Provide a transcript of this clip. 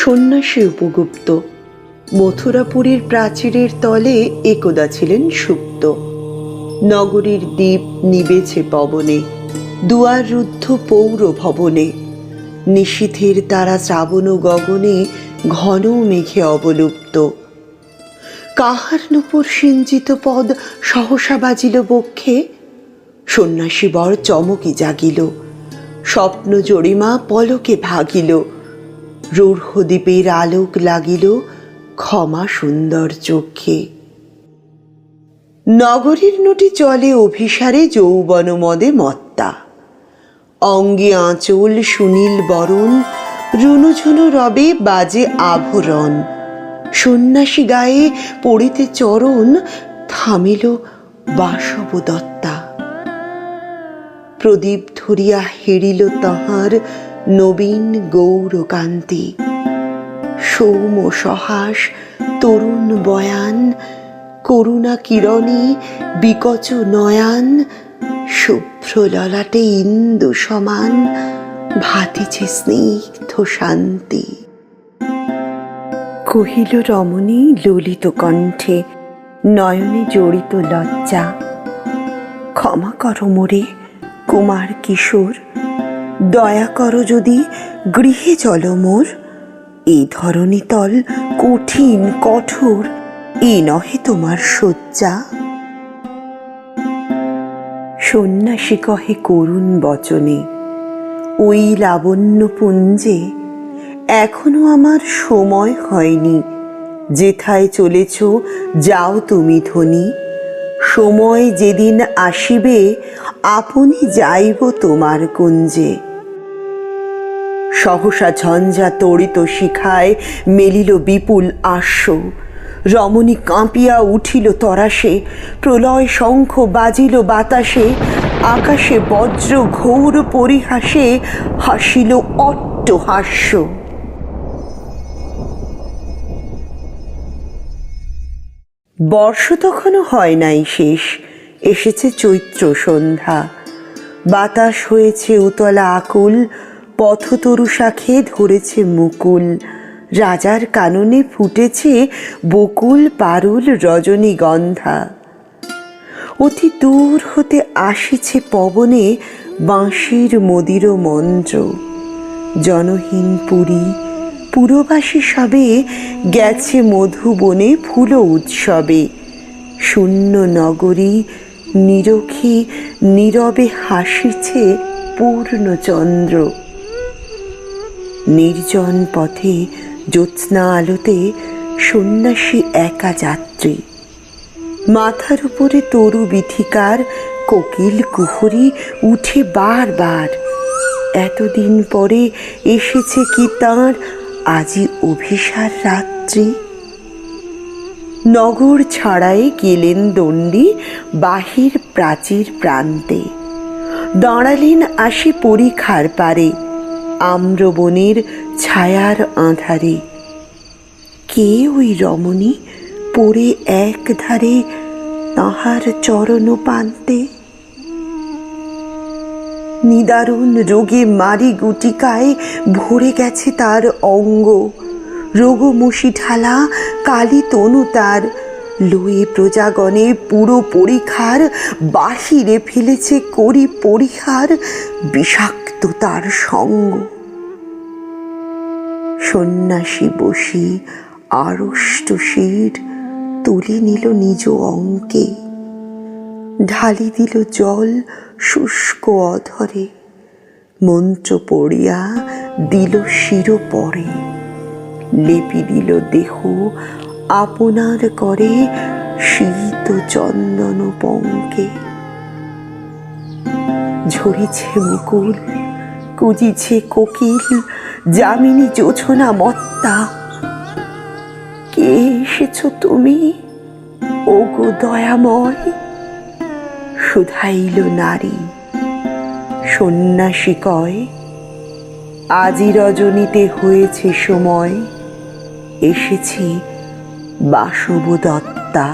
সন্ন্যাসী উপগুপ্ত মথুরাপুরীর প্রাচীরের তলে একদা ছিলেন সুপ্ত। নগরীর দ্বীপ নিবেছে পবনে, দুয়ার রুদ্ধ পৌর ভবনে, নিশীথের তারা শ্রাবণ গগনে ঘন মেঘে অবলুপ্ত। কাহার নূপুর সিঞ্চিত পদ সহসা বাজিল বক্ষে, সন্ন্যাসী বর চমকি জাগিল, স্বপ্ন জরিমা পলকে ভাগিল, রূঢ় দ্বীপের আলোক লাগিল ক্ষমা সুন্দর চক্ষে। নগরীর নটি চলে অভিসারে যৌবন মদে মত্তা, অঙ্গে আঁচল সুনীল বরণ, রুনুঝুনু রবে বাজে আভরণ, সন্ন্যাসী গায়ে পড়িতে চরণ, থামিল বাসব দত্তা। প্রদীপ ধরিয়া হেরিল তাহার নবীন গৌরকান্তি, সৌম সহাস তরুণ বয়ান, করুণা কিরণে বিকচ নয়ান, শুভ্র ললাটে ইন্দু সমান, ভাতিছে স্নিগ্ধ শান্তি। কহিল রমণী ললিত কণ্ঠে, নয়নে জড়িত লজ্জা, ক্ষমা করো মোরে কুমার কিশোর, দয়া করো যদি গৃহে চলো মোর। এই ধরণী তল কঠিন কঠোর, এ নহে তোমার শয্যা। সন্ন্যাসী কহে করুণ বচনে, ওই লাবণ্য পুঞ্জে এখনো আমার সময় হয়নি, যেথায় চলেছ যাও তুমি ধনী, সময় যেদিন আসিবে আপনি যাইব তোমার কুঞ্জে। সহসা ঝঞ্ঝা তড়িত শিখায় মেলিল বিপুল আশ্ব, রমণী কাঁপিয়া উঠিল তরাসে, প্রলয় শঙ্খ বাজিল বাতাসে, আকাশে বজ্র ঘোর পরিহাসে হাসিল অট্টহাস্য। বর্ষ তখনও হয় নাই শেষ, এসেছে চৈত্র সন্ধ্যা, বাতাস হয়েছে উতলা আকুল, পথতরু শাখে ধরেছে মুকুল, রাজার কাননে ফুটেছে বকুল পারুল রজনীগন্ধা। অতি দূর হতে আসিছে পবনে বাঁশির মদির মন্ত্র, জনহীন পুরী পুরবাসী সবে গেছে মধুবনে ফুল উৎসবে, শূন্য নগরী নিরখী নীরবে হাসিছে পূর্ণচন্দ্র। নির্জন পথে জ্যোৎস্না আলোতে সন্ন্যাসী একা যাত্রী, মাথার উপরে তরু বিথিকার, কোকিল কুহরি উঠে বারবার, এতদিন পরে এসেছে কি তাঁর আজি অভিসার রাত্রি। নগর ছাড়াই গেলেন দণ্ডী বাহির প্রাচীর প্রান্তে, দাঁড়ালেন আসি পরিখার পারে, আম্রবনের ছায়ার আঁধারে। কে ওই রমণী পড়ে এক ধারে তাহার চরণ পান্তে? নিদারুণ রোগে মারি গুটিকায় ভরে গেছে তার অঙ্গ, রোগমুষি ঢালা কালী তনু তার, লয়ে প্রজাগণে পুরো পরিখার, বাহিরে ফেলেছে করি পরিহার বিষাক্ত তার সঙ্গ। সন্ন্যাসী বসি আড়ষ্ট শির তুলে নিল নিজ অঙ্কে, ঢালি দিল জল শুষ্ক অধরে, মন্ত্র পড়িয়া দিল শির পরে, লেপি দিল দেহ আপনার করে শীত চন্দন পঙ্কে। ঝরিছে মুকুল কুজিছে কোকিল, যামিনী জোছনা মত্তা, কে এসেছ তুমি ওগো দয়াময়? শুধাইল নারী। সন্ন্যাসী কয়, আজি রজনীতে হয়েছে সময়, এসেছি বাসব দত্তা।